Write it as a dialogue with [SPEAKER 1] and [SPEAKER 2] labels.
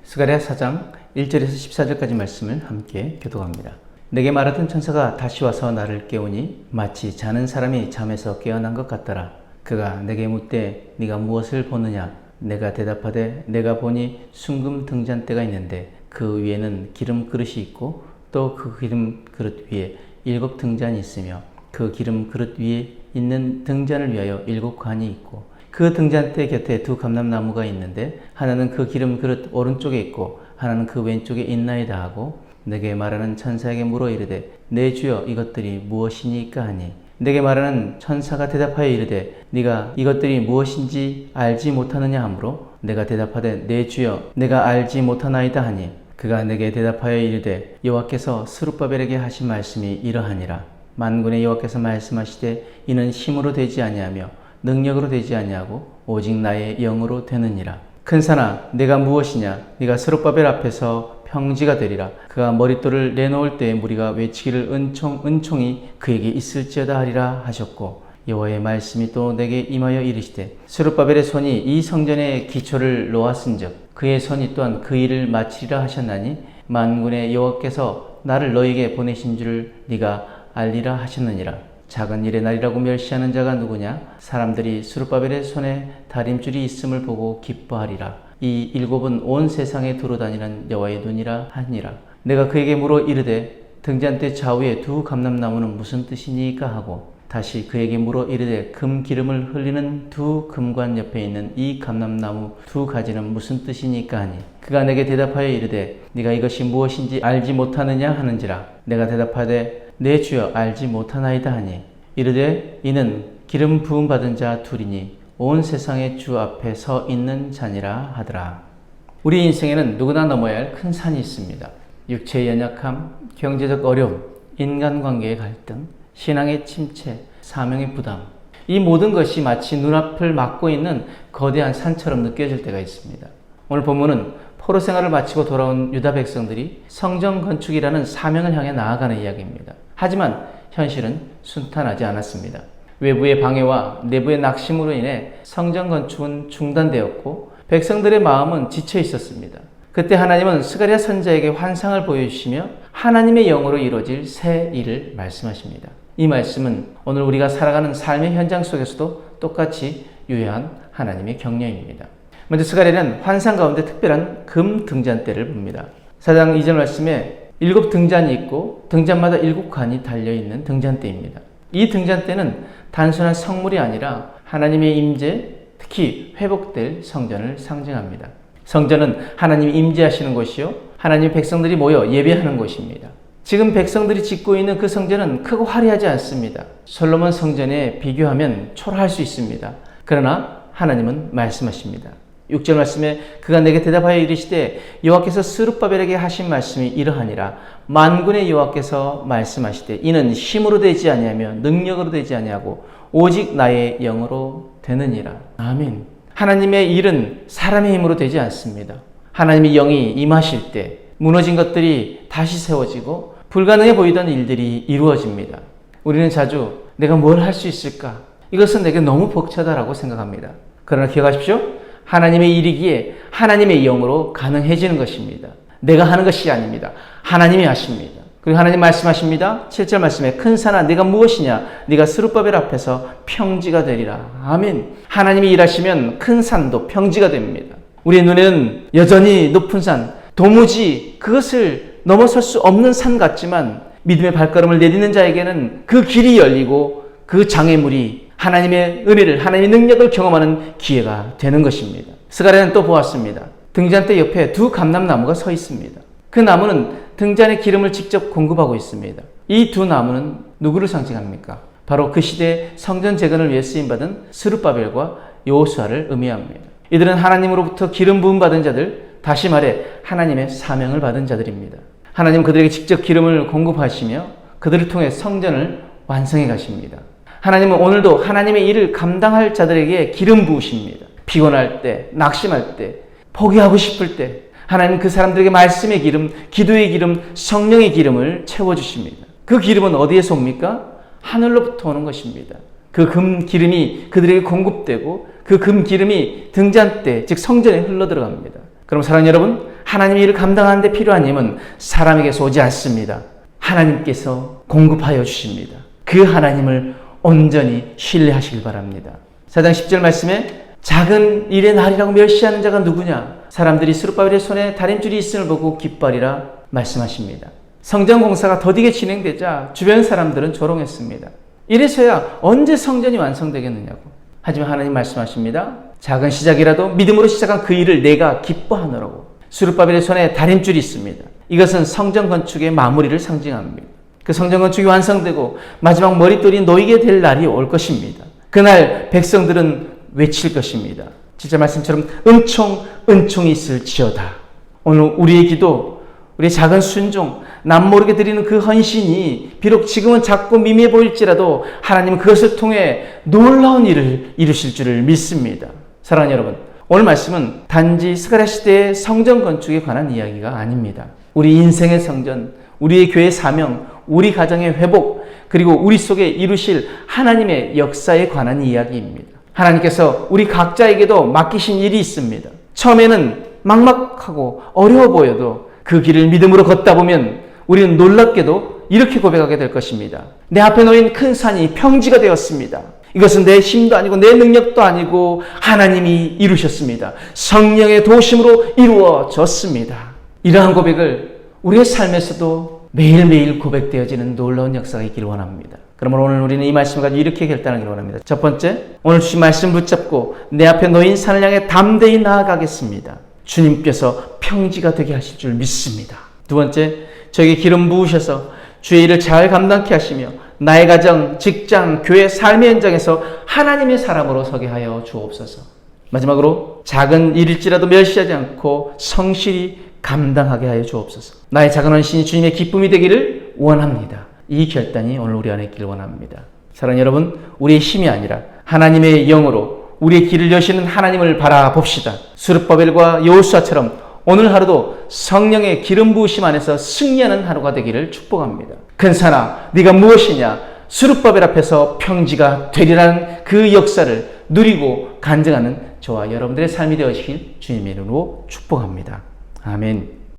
[SPEAKER 1] 스가랴 4장 1절에서 14절까지 말씀을 함께 교독합니다. 내게 말하던 천사가 다시 와서 나를 깨우니 마치 자는 사람이 잠에서 깨어난 것 같더라. 그가 내게 묻되 네가 무엇을 보느냐? 내가 대답하되 내가 보니 순금 등잔대가 있는데 그 위에는 기름 그릇이 있고 또 그 기름 그릇 위에 7 등잔이 있으며 그 기름 그릇 위에 있는 등잔을 위하여 7 관이 있고 그 등잔대 곁에 2 감람나무가 있는데 하나는 그 기름 그릇 오른쪽에 있고 하나는 그 왼쪽에 있나이다 하고 내게 말하는 천사에게 물어 이르되 내 주여 이것들이 무엇이니까 하니 내게 말하는 천사가 대답하여 이르되 네가 이것들이 무엇인지 알지 못하느냐 하므로 내가 대답하되 내 주여 내가 알지 못하나이다 하니 그가 내게 대답하여 이르되 여호와께서 스룹바벨에게 하신 말씀이 이러하니라. 만군의 여호와께서 말씀하시되 이는 힘으로 되지 아니하며 능력으로 되지 아니하고 오직 나의 영으로 되느니라. 큰 산아 내가 무엇이냐? 네가 스룹바벨 앞에서 평지가 되리라. 그가 머릿돌을 내놓을 때에 무리가 외치기를 은총이 그에게 있을지어다 하리라 하셨고 여호와의 말씀이 또 내게 임하여 이르시되 스룹바벨의 손이 이 성전의 기초를 놓았은즉 그의 손이 또한 그 일을 마치리라 하셨나니 만군의 여호와께서 나를 너에게 보내신 줄 네가 알리라 하셨느니라. 작은 일의 날이라고 멸시하는 자가 누구냐? 사람들이 스룹바벨의 손에 다림줄이 있음을 보고 기뻐하리라. 이 7은 온 세상에 두루다니는 여호와의 눈이라 하니라. 내가 그에게 물어 이르되 등잔대 좌우에 2 감람나무는 무슨 뜻이니까 하고 다시 그에게 물어 이르되 금 기름을 흘리는 2 금관 옆에 있는 이 감람나무 2 가지는 무슨 뜻이니까 하니 그가 내게 대답하여 이르되 네가 이것이 무엇인지 알지 못하느냐 하는지라. 내가 대답하되 내 주여 알지 못하나이다 하니 이르되 이는 기름 부음 받은 자 둘이니 온 세상의 주 앞에 서 있는 자니라 하더라. 우리 인생에는 누구나 넘어야 할 큰 산이 있습니다. 육체의 연약함, 경제적 어려움, 인간관계의 갈등, 신앙의 침체, 사명의 부담, 이 모든 것이 마치 눈앞을 막고 있는 거대한 산처럼 느껴질 때가 있습니다. 오늘 본문은 포로 생활을 마치고 돌아온 유다 백성들이 성전 건축이라는 사명을 향해 나아가는 이야기입니다. 하지만 현실은 순탄하지 않았습니다. 외부의 방해와 내부의 낙심으로 인해 성전 건축은 중단되었고 백성들의 마음은 지쳐 있었습니다. 그때 하나님은 스가랴 선지자에게 환상을 보여주시며 하나님의 영으로 이루어질 새 일을 말씀하십니다. 이 말씀은 오늘 우리가 살아가는 삶의 현장 속에서도 똑같이 유효한 하나님의 격려입니다. 먼저 스가랴는 환상 가운데 특별한 금 등잔대를 봅니다. 4장 2절 말씀에 7 등잔이 있고 등잔마다 7 관이 달려있는 등잔대입니다. 이 등잔대는 단순한 성물이 아니라 하나님의 임재, 특히 회복될 성전을 상징합니다. 성전은 하나님이 임재하시는 곳이요 하나님의 백성들이 모여 예배하는 곳입니다. 지금 백성들이 짓고 있는 그 성전은 크고 화려하지 않습니다. 솔로몬 성전에 비교하면 초라할 수 있습니다. 그러나 하나님은 말씀하십니다. 6절 말씀에 그가 내게 대답하여 이르시되 여호와께서 스룹바벨에게 하신 말씀이 이러하니라. 만군의 여호와께서 말씀하시되 이는 힘으로 되지 아니하며 능력으로 되지 아니하고 오직 나의 영으로 되느니라. 아멘. 하나님의 일은 사람의 힘으로 되지 않습니다. 하나님의 영이 임하실 때 무너진 것들이 다시 세워지고 불가능해 보이던 일들이 이루어집니다. 우리는 자주 내가 뭘 할 수 있을까? 이것은 내게 너무 벅차다라고 생각합니다. 그러나 기억하십시오. 하나님의 일이기에 하나님의 영으로 가능해지는 것입니다. 내가 하는 것이 아닙니다. 하나님이 하십니다. 그리고 하나님 말씀하십니다. 7절 말씀에 큰 산아 네가 무엇이냐? 네가 스룹바벨 앞에서 평지가 되리라. 아멘. 하나님이 일하시면 큰 산도 평지가 됩니다. 우리의 눈에는 여전히 높은 산, 도무지 그것을 넘어설 수 없는 산 같지만 믿음의 발걸음을 내딛는 자에게는 그 길이 열리고 그 장애물이 하나님의 은혜를, 하나님의 능력을 경험하는 기회가 되는 것입니다. 스가랴는 또 보았습니다. 등잔대 옆에 2 감람나무가 서 있습니다. 그 나무는 등잔의 기름을 직접 공급하고 있습니다. 이 2 나무는 누구를 상징합니까? 바로 그 시대의 성전 재건을 위해 쓰임받은 스룹바벨과 여호수아를 의미합니다. 이들은 하나님으로부터 기름 부음 받은 자들, 다시 말해 하나님의 사명을 받은 자들입니다. 하나님 그들에게 직접 기름을 공급하시며 그들을 통해 성전을 완성해 가십니다. 하나님은 오늘도 하나님의 일을 감당할 자들에게 기름 부으십니다. 피곤할 때, 낙심할 때, 포기하고 싶을 때 하나님은 그 사람들에게 말씀의 기름, 기도의 기름, 성령의 기름을 채워주십니다. 그 기름은 어디에서 옵니까? 하늘로부터 오는 것입니다. 그 금 기름이 그들에게 공급되고 그 금 기름이 등잔대, 즉 성전에 흘러들어갑니다. 그럼 사랑하는 여러분, 하나님의 일을 감당하는 데 필요한 힘은 사람에게서 오지 않습니다. 하나님께서 공급하여 주십니다. 그 하나님을 온전히 신뢰하시길 바랍니다. 4장 10절 말씀에 작은 일의 날이라고 멸시하는 자가 누구냐? 사람들이 스룹바벨의 손에 다림줄이 있음을 보고 기뻐하리라 말씀하십니다. 성전 공사가 더디게 진행되자 주변 사람들은 조롱했습니다. 이래서야 언제 성전이 완성되겠느냐고. 하지만 하나님 말씀하십니다. 작은 시작이라도 믿음으로 시작한 그 일을 내가 기뻐하노라고. 스룹바벨의 손에 다림줄이 있습니다. 이것은 성전 건축의 마무리를 상징합니다. 그 성전 건축이 완성되고 마지막 머릿돌이 놓이게 될 날이 올 것입니다. 그날 백성들은 외칠 것입니다. 진짜 말씀처럼 은총이 있을지어다. 오늘 우리의 기도, 우리의 작은 순종, 남모르게 드리는 그 헌신이 비록 지금은 작고 미미해 보일지라도 하나님은 그것을 통해 놀라운 일을 이루실 줄을 믿습니다. 사랑하는 여러분, 오늘 말씀은 단지 스가랴 시대의 성전 건축에 관한 이야기가 아닙니다. 우리 인생의 성전, 우리의 교회 사명, 우리 가정의 회복, 그리고 우리 속에 이루실 하나님의 역사에 관한 이야기입니다. 하나님께서 우리 각자에게도 맡기신 일이 있습니다. 처음에는 막막하고 어려워 보여도 그 길을 믿음으로 걷다 보면 우리는 놀랍게도 이렇게 고백하게 될 것입니다. 내 앞에 놓인 큰 산이 평지가 되었습니다. 이것은 내 힘도 아니고 내 능력도 아니고 하나님이 이루셨습니다. 성령의 도우심으로 이루어졌습니다. 이러한 고백을 우리의 삶에서도 매일매일 고백되어지는 놀라운 역사가 있기를 원합니다. 그러므로 오늘 우리는 이 말씀을 가지고 이렇게 결단하기를 원합니다. 첫 번째, 오늘 주신 말씀 붙잡고 내 앞에 놓인 산을 향해 담대히 나아가겠습니다. 주님께서 평지가 되게 하실 줄 믿습니다. 두 번째, 저에게 기름 부으셔서 주의 일을 잘 감당케 하시며 나의 가정, 직장, 교회, 삶의 현장에서 하나님의 사람으로 서게 하여 주옵소서. 마지막으로 작은 일일지라도 멸시하지 않고 성실히 감당하게 하여 주옵소서. 나의 작은 헌신이 주님의 기쁨이 되기를 원합니다. 이 결단이 오늘 우리 안에 있기를 원합니다. 사랑하는 여러분, 우리의 힘이 아니라 하나님의 영으로 우리의 길을 여시는 하나님을 바라봅시다. 스룹바벨과 여호수아처럼 오늘 하루도 성령의 기름 부으심 안에서 승리하는 하루가 되기를 축복합니다. 큰 산아, 네가 무엇이냐? 스룹바벨 앞에서 평지가 되리라는 그 역사를 누리고 간증하는 저와 여러분들의 삶이 되어지길 주님의 이름으로 축복합니다. 아멘.